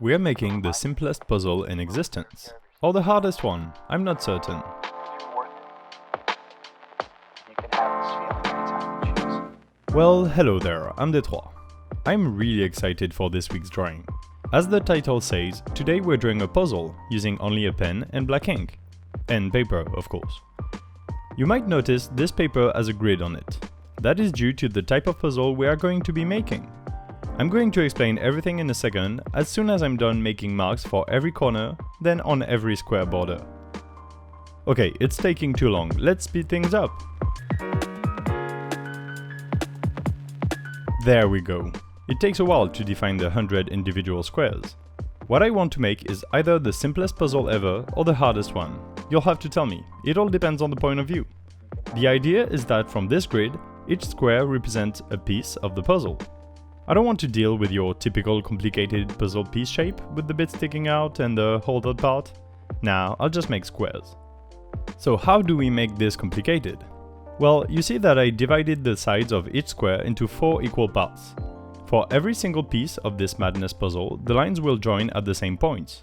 We're making the simplest puzzle in existence. Or the hardest one, I'm not certain. Well, hello there, I'm Detroit. I'm really excited for this week's drawing. As the title says, today we're drawing a puzzle using only a pen and black ink. And paper, of course. You might notice this paper has a grid on it. That is due to the type of puzzle we are going to be making. I'm going to explain everything in a second as soon as I'm done making marks for every corner, then on every square border. Okay, it's taking too long, let's speed things up. There we go. It takes a while to define the 100 individual squares. What I want to make is either the simplest puzzle ever or the hardest one. You'll have to tell me, it all depends on the point of view. The idea is that from this grid, each square represents a piece of the puzzle. I don't want to deal with your typical complicated puzzle piece shape with the bits sticking out and the hollowed part. Nah, I'll just make squares. So how do we make this complicated? Well, you see that I divided the sides of each square into 4 equal parts. For every single piece of this madness puzzle, the lines will join at the same points.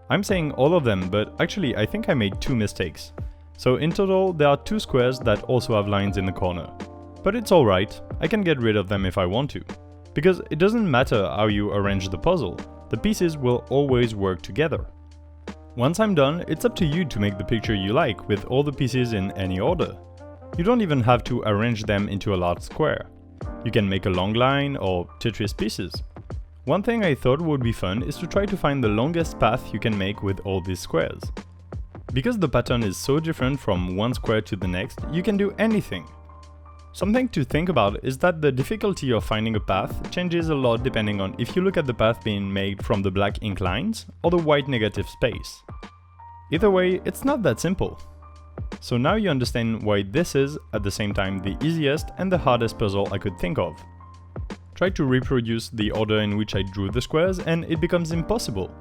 I'm saying all of them, but actually I think I made 2 mistakes. So in total, there are 2 squares that also have lines in the corner. But it's alright, I can get rid of them if I want to. Because it doesn't matter how you arrange the puzzle, the pieces will always work together. Once I'm done, it's up to you to make the picture you like with all the pieces in any order. You don't even have to arrange them into a large square. You can make a long line or Tetris pieces. One thing I thought would be fun is to try to find the longest path you can make with all these squares. Because the pattern is so different from one square to the next, you can do anything. Something to think about is that the difficulty of finding a path changes a lot depending on if you look at the path being made from the black ink lines or the white negative space. Either way, it's not that simple. So now you understand why this is, at the same time, the easiest and the hardest puzzle I could think of. Try to reproduce the order in which I drew the squares and it becomes impossible.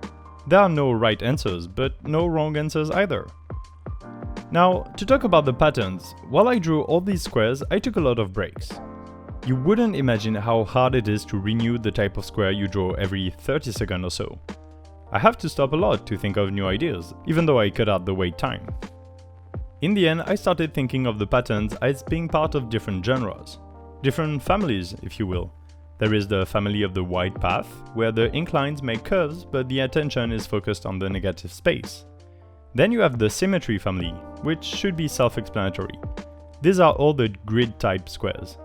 There are no right answers, but no wrong answers either. Now, to talk about the patterns, while I drew all these squares, I took a lot of breaks. You wouldn't imagine how hard it is to renew the type of square you draw every 30 seconds or so. I have to stop a lot to think of new ideas, even though I cut out the wait time. In the end, I started thinking of the patterns as being part of different genres. Different families, if you will. There is the family of the wide path, where the ink lines make curves, but the attention is focused on the negative space. Then you have the symmetry family, which should be self-explanatory. These are all the grid-type squares.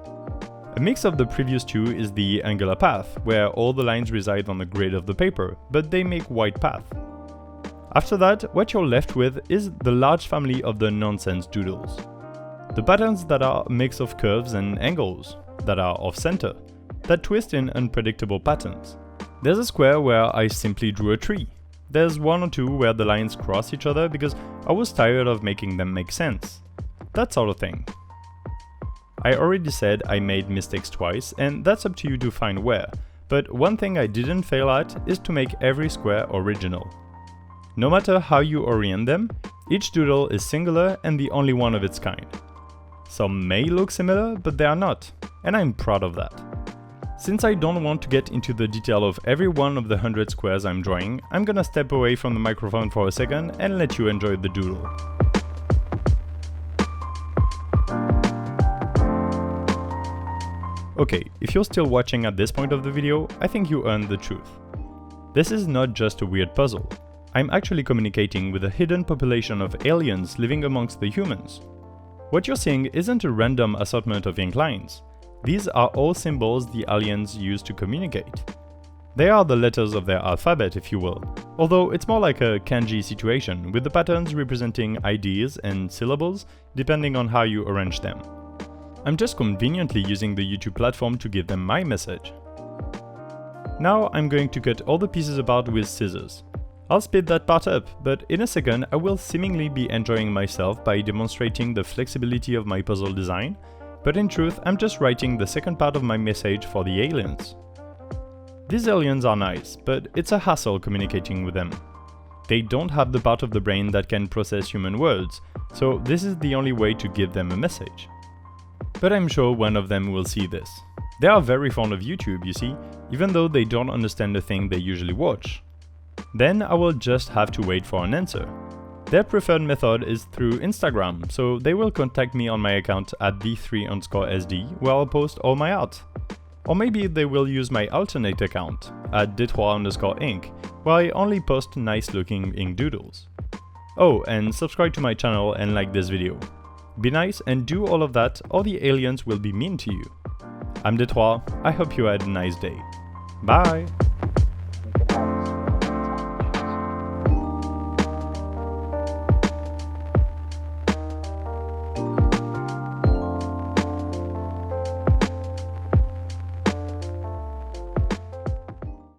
A mix of the previous two is the angular path, where all the lines reside on the grid of the paper, but they make wide path. After that, what you're left with is the large family of the nonsense doodles. The patterns that are a mix of curves and angles, that are off-center, that twist in unpredictable patterns. There's a square where I simply drew a tree. There's 1 or 2 where the lines cross each other because I was tired of making them make sense. That sort of thing. I already said I made mistakes twice, and that's up to you to find where, but one thing I didn't fail at is to make every square original. No matter how you orient them, each doodle is singular and the only one of its kind. Some may look similar, but they are not, and I'm proud of that. Since I don't want to get into the detail of every one of the 100 squares I'm drawing, I'm gonna step away from the microphone for a second and let you enjoy the doodle. Okay, if you're still watching at this point of the video, I think you earned the truth. This is not just a weird puzzle. I'm actually communicating with a hidden population of aliens living amongst the humans. What you're seeing isn't a random assortment of ink lines. These are all symbols the aliens use to communicate. They are the letters of their alphabet, if you will, although it's more like a kanji situation, with the patterns representing ideas and syllables depending on how you arrange them. I'm just conveniently using the YouTube platform to give them my message. Now I'm going to cut all the pieces apart with scissors. I'll speed that part up, but in a second I will seemingly be enjoying myself by demonstrating the flexibility of my puzzle design, but in truth I'm just writing the second part of my message for the aliens. These aliens are nice, but it's a hassle communicating with them. They don't have the part of the brain that can process human words, so this is the only way to give them a message. But I'm sure one of them will see this. They are very fond of YouTube, you see, even though they don't understand the thing they usually watch. Then I will just have to wait for an answer. Their preferred method is through Instagram, so they will contact me on my account at d3_sd where I'll post all my art. Or maybe they will use my alternate account at d3_inc where I only post nice looking ink doodles. Oh, and subscribe to my channel and like this video. Be nice and do all of that or the aliens will be mean to you. I'm D3, I hope you had a nice day. Bye!